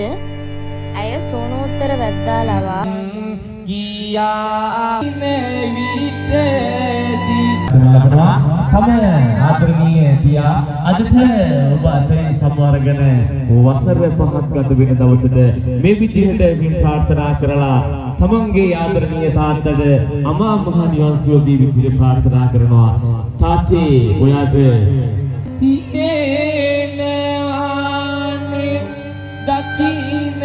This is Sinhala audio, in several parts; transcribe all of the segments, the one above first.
ඉපිද ඇය සෝනෝත්තර වැද්දා ලවා ගියා විටදී තම ආදරණීය පියා අදට ඔබ අතරින් සමවරගෙන වසර 5ක් ගත වෙන දවසට මේ විදිහට පින් ප්‍රාර්ථනා කරලා තමන්ගේ ආදරණීය තාත්තට අමා මහ නිවන් සුව දී විදිහට ප්‍රාර්ථනා කරනවා. තාත්තේ ඔයාට තියේනවානේ දකින්න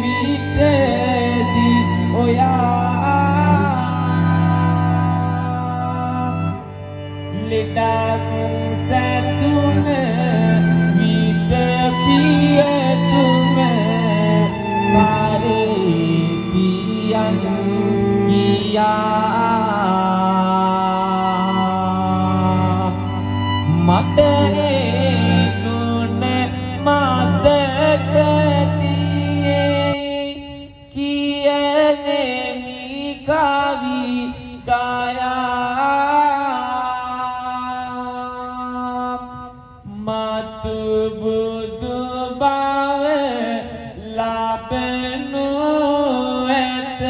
විටදී ඔයා ලෙඩක් සැතුන විට පියතුම පාරේතියන් ගියා මට ගුණ මතකතියේ කියන්නේ කවි ගායා මතු බුදු බව ලබනු ඇත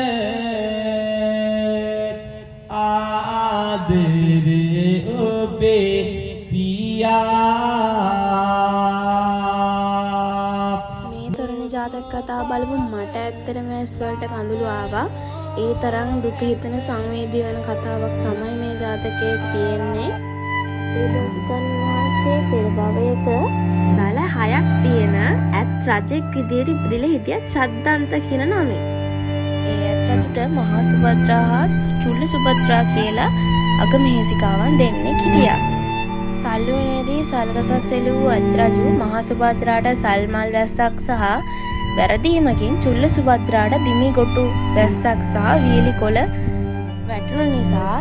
ආදරේ ඔබේ පියා. මේ තොරණ ජාතක කතා බලමු. මට ඇත්තටම ඇස් වලට කඳුළු ආවා. ඒ තරම් දුක හිතෙන සංවේදී වෙන කතාවක් තමයි මේ ජාතකයේ තියෙන්නේ. ඒ දෝසිකන් වහන්සේ පෙර භවයක දල 6ක් තියෙන ඇත් රජෙක් විදියට ඉපදිලා හිටියා චද්දන්ත කියන නමින්. ඒ ඇත් රජුට මහා සුභද්‍රා හා චුල්ල සුභද්‍රා කියලා අගමහේසිකාවන් දෙන්නෙක් හිටියා. සල්ුවනේදී සල්ගසස් එළවූ ඇත් රජු මහා සුභද්‍රාට සල්මල් වැස්සක් සහ වැරදීමකින් චුල්ල සුභද්‍රාට දිමිගොටු වැස්සක් සහ වීලි කොළ වැටුණු නිසා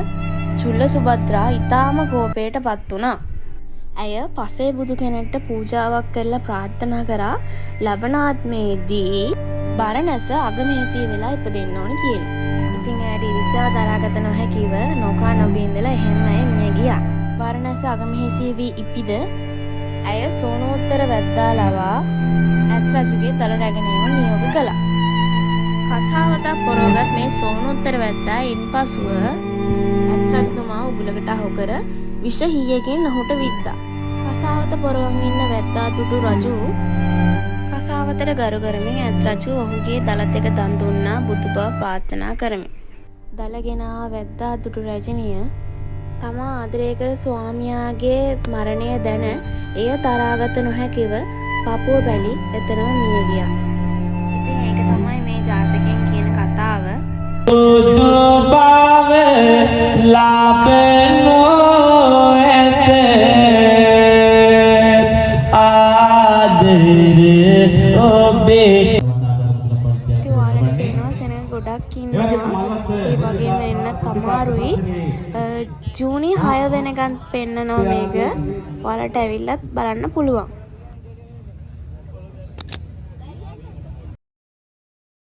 චුල්ල සුභද්‍රා ඊටාම කෝපයට පත් වුණා. ඇය පසේ බුදු කෙනෙක්ට පූජාවක් කරලා ප්‍රාර්ථනා කරා ලබන ආත්මයේදී බරණැස අගමේසී වෙලා ඉපදෙන්න ඕනි කියලා. ඉතින් ඇයට ඉරිසියාව දරාගත නොහැකිව නොකා නොබී ඉඳලා එහෙම ඇය මිය ගියා. බරණැස අගමේසී වී ඉපිද ඇය සෝනෝත්තර වැද්දා ලවා ඇත් රජුගේ දල රැගෙනීම නියෝග කළා. කසාවතක් පොරවගත් මේ සෝනෝත්තර වැද්දා ඉන්පසුව ඇත් රජතුමා උගලකට අහු කර විෂ හීයකින් ඔහුට විද්දා. කසාවත පොරවමින් ඉන්න වැද්දා දුටු රජු කසාවතට ගරු කරමින් ඇත් රජු ඔහුගේ දලත් එක දන් දුන්නා බුදු බව ප්‍රාර්ථනා කරමින්. දලගෙන වැද්දා දුටු රජනිය තමා ආදරය කර ස්වාමියාගේ මරණය දැන එය තරාගත නොහැකිව පපුව බැලි එතනම මිය ගියා. ඉතින් ඒක තමයි මේ ජාතකයෙන් කියන කතාව. බුදු බව ලබනු ඇත ආදරේ ඔබේ. ඉතින් ඔයාලට පේනවා සෙනඟ ගොඩක් ඉන්නවා. ඒ වගේම එන්නත් අමාරුයි. ජූනි 6 වෙනකන් පෙන්නනවා මේක. ඔයාලට ඇවිල්ලත් බලන්න පුළුවන්.